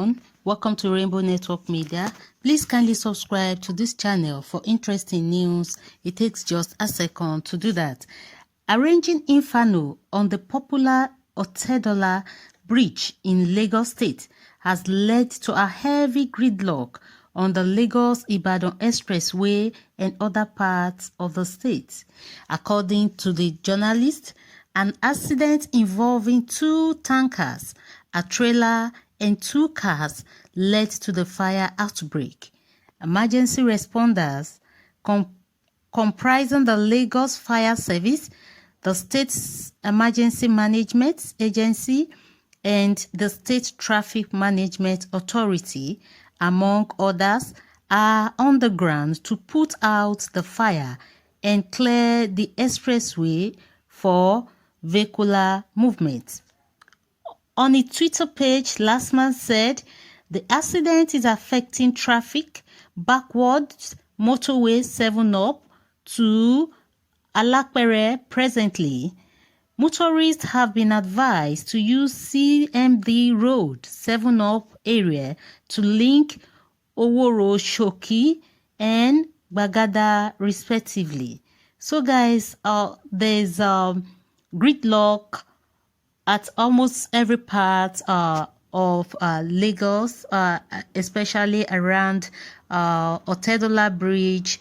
everyone, welcome to Rainbow Network Media. Please kindly subscribe to this channel for interesting news. It takes just a second to do that. Arranging inferno on the popular Otedola Bridge in Lagos State has led to a heavy gridlock on the Lagos-Ibadan Expressway and other parts of the state. According to the journalist, an accident involving two tankers, a trailer, and two cars led to the fire outbreak. Emergency responders comprising the Lagos Fire Service, the State's Emergency Management Agency, and the State Traffic Management Authority, among others, are on the ground to put out the fire and clear the expressway for vehicular movement. On its Twitter page, Lastman said, "The accident is affecting traffic backwards motorway 7 up to Alapere presently. Motorists have been advised to use CMD Road 7 up area to link Oworo Shoki and Bagada respectively." So guys, there's gridlock at almost every part of Lagos, especially around Otedola Bridge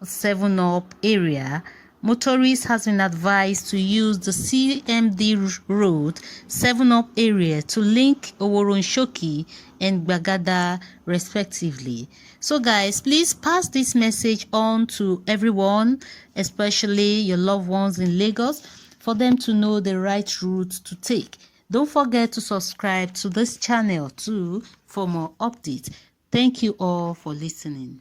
7 up area. Motorists has been advised to use the CMD Road 7 up area to link Oworonshoki and Bagada respectively. So guys, please pass this message on to everyone, especially your loved ones in Lagos, for them to know the right route to take. Don't forget to subscribe to this channel too for more updates. Thank you all for listening.